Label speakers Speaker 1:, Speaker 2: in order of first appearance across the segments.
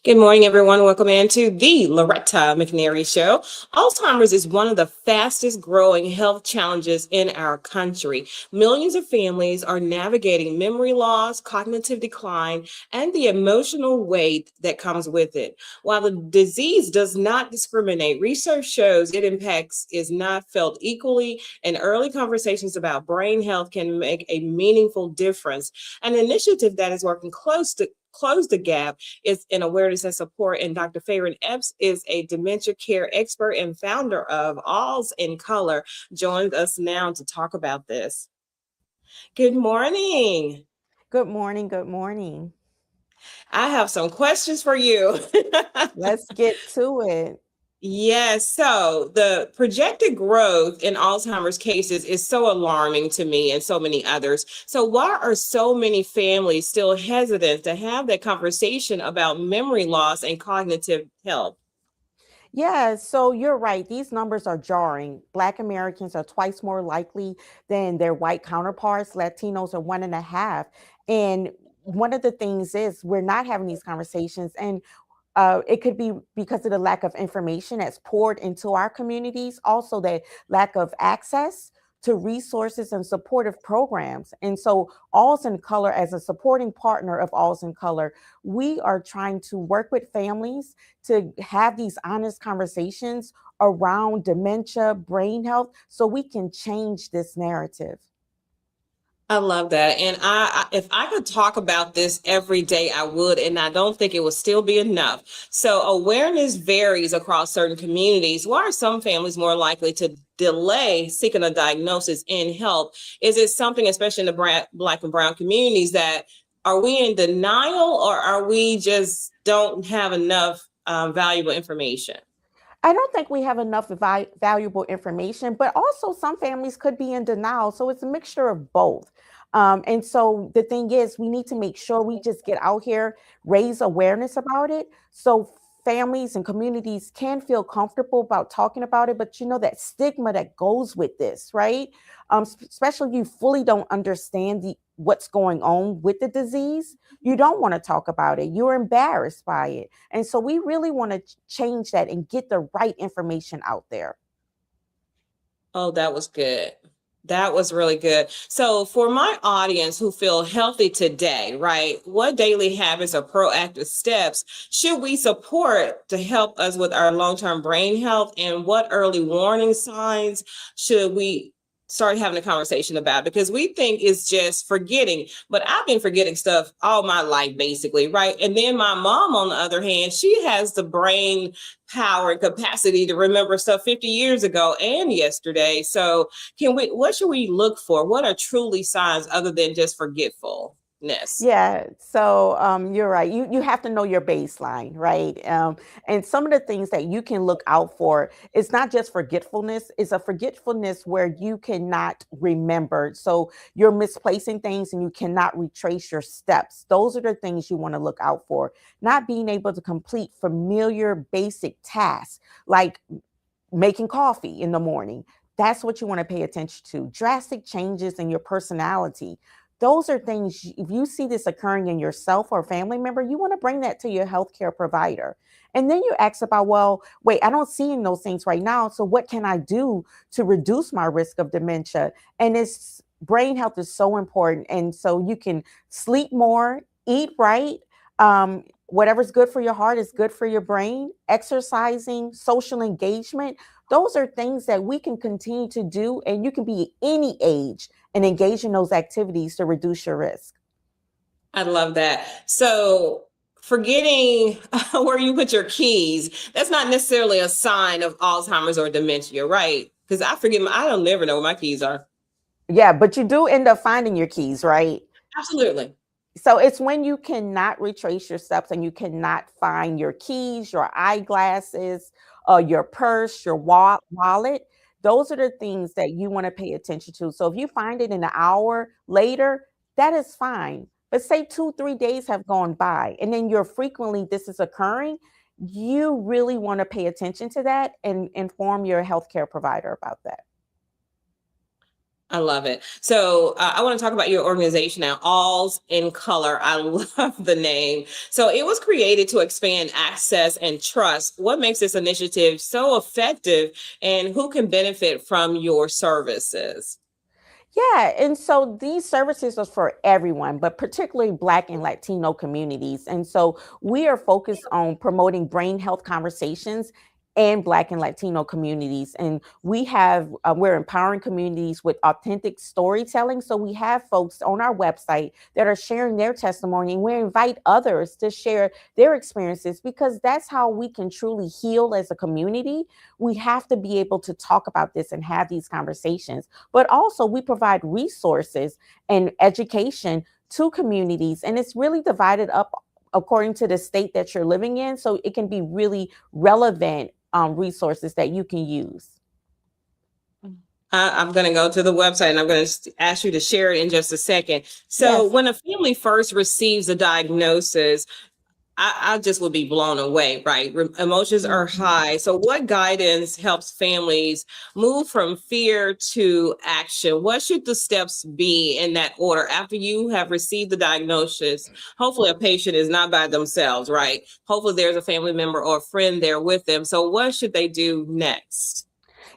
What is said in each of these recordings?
Speaker 1: Good morning, everyone. Welcome into the Loretta McNary Show. Alzheimer's is one of the fastest growing health challenges in our country. Millions of families are navigating memory loss, cognitive decline, and the emotional weight that comes with it. While the disease does not discriminate, research shows its impacts is not felt equally, and early conversations about brain health can make a meaningful difference. An initiative that is working close to close the gap is in awareness and support. And Dr. Fayron Epps is a dementia care expert and founder of Alz-In-Color, joins us now to talk about this. Good morning.
Speaker 2: Good morning. Good morning.
Speaker 1: I have some questions for you.
Speaker 2: Let's get to it.
Speaker 1: Yes, so the projected growth in Alzheimer's cases is so alarming to me and so many others. So, why are so many families still hesitant to have that conversation about memory loss and cognitive health?
Speaker 2: Yeah, so you're right. These numbers are jarring. Black Americans are twice more likely than their white counterparts. Latinos are 1.5. And one of the things is we're not having these conversations. And it could be because of the lack of information that's poured into our communities, also the lack of access to resources and supportive programs. And so, Alls in Color, as a supporting partner of Alls in Color, we are trying to work with families to have these honest conversations around dementia, brain health, so we can change this narrative.
Speaker 1: I love that. And if I could talk about this every day, I would. And I don't think it would still be enough. So awareness varies across certain communities. Why are some families more likely to delay seeking a diagnosis in health? Is it something, especially in the Black and brown communities, that are we in denial, or are we just don't have enough valuable information?
Speaker 2: I don't think we have enough valuable information, but also some families could be in denial. So it's a mixture of both. And so the thing is, we need to make sure we just get out here, raise awareness about it. So families and communities can feel comfortable about talking about it. But you know, that stigma that goes with this, right? Especially if you fully don't understand what's going on with the disease, you don't want to talk about it. You're embarrassed by it. And so we really want to change that and get the right information out there.
Speaker 1: Oh, that was good. That was really good. So, for my audience who feel healthy today, right, what daily habits or proactive steps should we support to help us with our long term brain health? And what early warning signs should we start having a conversation about? Because we think it's just forgetting, but I've been forgetting stuff all my life, basically, right? And then my mom, on the other hand, she has the brain power and capacity to remember stuff 50 years ago and yesterday. So what should we look for? What are truly signs other than just forgetfulness?
Speaker 2: Yeah, so you're right. You have to know your baseline, right? And some of the things that you can look out for, it's not just forgetfulness, it's a forgetfulness where you cannot remember. So you're misplacing things and you cannot retrace your steps. Those are the things you want to look out for. Not being able to complete familiar basic tasks like making coffee in the morning. That's what you want to pay attention to. Drastic changes in your personality. Those are things, if you see this occurring in yourself or a family member, you want to bring that to your healthcare provider. And then you ask about, well, wait, I don't see those things right now. So what can I do to reduce my risk of dementia? And it's brain health is so important. And so you can sleep more, eat right. Whatever's good for your heart is good for your brain. Exercising, social engagement, those are things that we can continue to do. And you can be any age and engage in those activities to reduce your risk.
Speaker 1: I love that. So, forgetting where you put your keys, that's not necessarily a sign of Alzheimer's or dementia, right? Because I don't never know where my keys are.
Speaker 2: Yeah, but you do end up finding your keys, right?
Speaker 1: Absolutely.
Speaker 2: So it's when you cannot retrace your steps and you cannot find your keys, your eyeglasses, your purse, your wallet. Those are the things that you want to pay attention to. So if you find it in an hour later, that is fine. But say 2, 3 days have gone by and then you're frequently this is occurring, you really want to pay attention to that and inform your healthcare provider about that.
Speaker 1: I love it. So I want to talk about your organization now, Alz-In-Color. I love the name. So it was created to expand access and trust. What makes this initiative so effective, and who can benefit from your services?
Speaker 2: Yeah, and so these services are for everyone, but particularly Black and Latino communities. And so we are focused on promoting brain health conversations and Black and Latino communities. And we're empowering communities with authentic storytelling. So we have folks on our website that are sharing their testimony, and we invite others to share their experiences because that's how we can truly heal as a community. We have to be able to talk about this and have these conversations, but also we provide resources and education to communities, and it's really divided up according to the state that you're living in, so it can be really relevant resources that you can use.
Speaker 1: I'm going to go to the website and I'm going to ask you to share it in just a second. So
Speaker 2: Yes.
Speaker 1: when a family first receives a diagnosis, I just would be blown away, right? Emotions are
Speaker 2: Mhm.
Speaker 1: high. So what guidance helps families move from fear to action? What should the steps be in that order after you have received the diagnosis? Hopefully a patient is not by themselves, right? Hopefully there's a family member or a friend there with them. So what should they do next?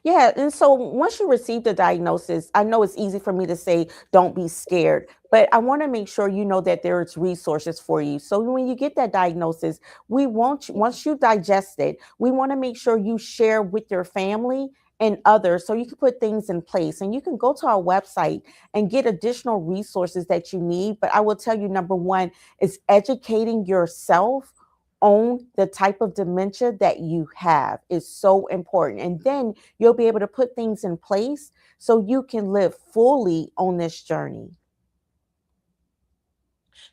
Speaker 2: Yeah, and so once you receive the diagnosis, I know it's easy for me to say, don't be scared, but I want to make sure you know that there's resources for you. So when you get that diagnosis, once you digest it, we want to make sure you share with your family and others so you can put things in place. And you can go to our website and get additional resources that you need. But I will tell you, number one is educating yourself on the type of dementia that you have is so important. And then you'll be able to put things in place so you can live fully on this journey.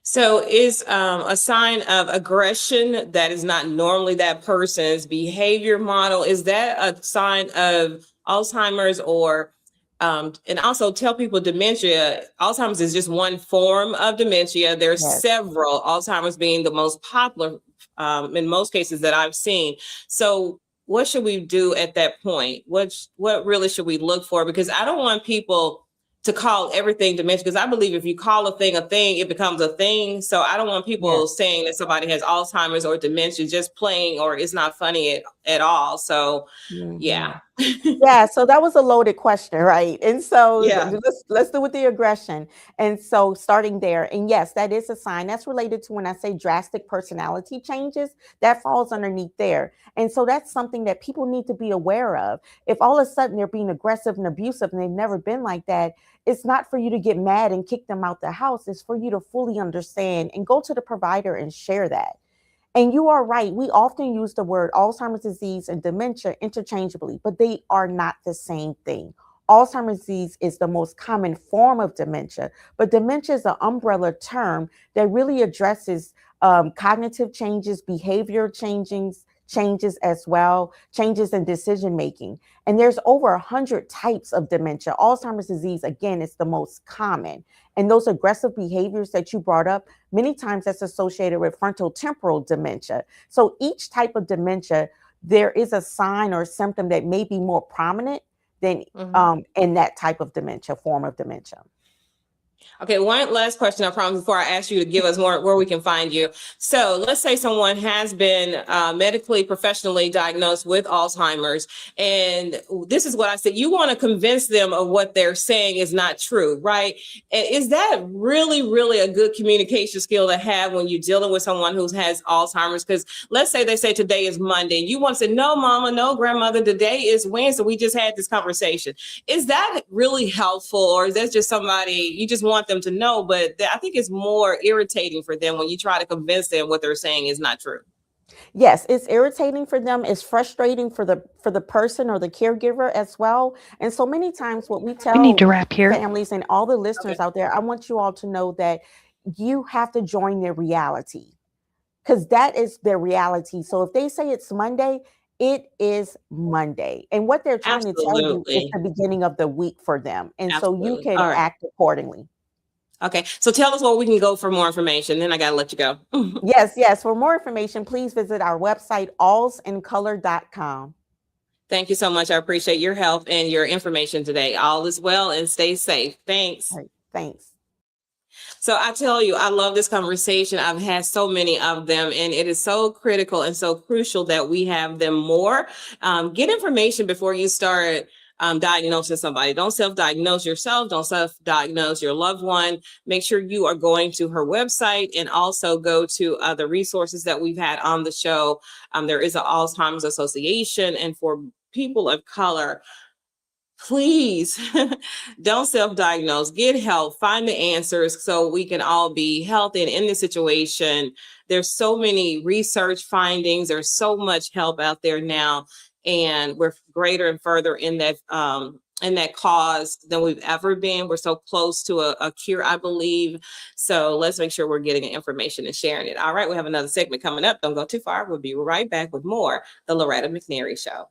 Speaker 1: So is a sign of aggression that is not normally that person's behavior model, is that a sign of Alzheimer's? Or and also tell people dementia, Alzheimer's is just one form of dementia. There's
Speaker 2: Yes.
Speaker 1: several, Alzheimer's being the most popular in most cases that I've seen. So what should we do at that point? What really should we look for? Because I don't want people to call everything dementia, because I believe if you call a thing, it becomes a thing. So I don't want
Speaker 2: Yes.
Speaker 1: people saying that somebody has Alzheimer's or dementia just playing, or it's not funny at all. So
Speaker 2: Mhm.
Speaker 1: yeah.
Speaker 2: Yeah, so that was a loaded question, right? And so
Speaker 1: Yeah.
Speaker 2: let's do with the aggression. And so starting there, and yes, that is a sign that's related to when I say drastic personality changes, that falls underneath there. And so that's something that people need to be aware of. If all of a sudden they're being aggressive and abusive and they've never been like that, it's not for you to get mad and kick them out the house. It's for you to fully understand and go to the provider and share that. And you are right. We often use the word Alzheimer's disease and dementia interchangeably, but they are not the same thing. Alzheimer's disease is the most common form of dementia, but dementia is an umbrella term that really addresses cognitive changes, behavior changes as well, changes in decision making. And there's over 100 types of dementia. Alzheimer's disease, again, is the most common. And those aggressive behaviors that you brought up, many times that's associated with frontal temporal dementia. So each type of dementia, there is a sign or symptom that may be more prominent than
Speaker 1: Mhm.
Speaker 2: in that type of dementia, form of dementia.
Speaker 1: Okay, one last question, I promise, before I ask you to give us more where we can find you. So let's say someone has been medically, professionally diagnosed with Alzheimer's, and this is what I said, you want to convince them of what they're saying is not true, right? And is that really, really a good communication skill to have when you're dealing with someone who has Alzheimer's? Because let's say they say today is Monday, and you want to say, no, mama, no, grandmother, today is Wednesday. We just had this conversation. Is that really helpful, or is that just somebody you just want them to know? But I think it's more irritating for them when you try to convince them what they're saying is not true.
Speaker 2: Yes, it's irritating for them. It's frustrating for the person or the caregiver as well. And so many times what we
Speaker 3: We need
Speaker 2: tell
Speaker 3: to wrap here.
Speaker 2: families and all the listeners
Speaker 1: Okay.
Speaker 2: out there, I want you all to know that you have to join their reality because that is their reality. So if they say it's Monday, it is Monday. And what they're trying to tell you is
Speaker 1: Absolutely.
Speaker 2: the beginning of the week for them. And so you
Speaker 1: Absolutely.
Speaker 2: can
Speaker 1: All right.
Speaker 2: act accordingly.
Speaker 1: Okay. So tell us where we can go for more information. Then I got to let you go.
Speaker 2: Yes, yes. For more information, please visit our website, alzincolor.com.
Speaker 1: Thank you so much. I appreciate your help and your information today. All is well and stay safe. Thanks.
Speaker 2: All right, thanks.
Speaker 1: So I tell you, I love this conversation. I've had so many of them, and it is so critical and so crucial that we have them more. Get information before you start diagnosing somebody. Don't self-diagnose yourself. Don't self-diagnose your loved one. Make sure you are going to her website and also go to the resources that we've had on the show. There is an Alzheimer's Association, and for people of color, please don't self-diagnose. Get help. Find the answers so we can all be healthy. And in this situation, there's so many research findings. There's so much help out there now, and we're greater and further in that cause than we've ever been. We're so close to a cure, I believe. So let's make sure we're getting the information and sharing it. All right, we have another segment coming up. Don't go too far. We'll be right back with more The Loretta McNary Show.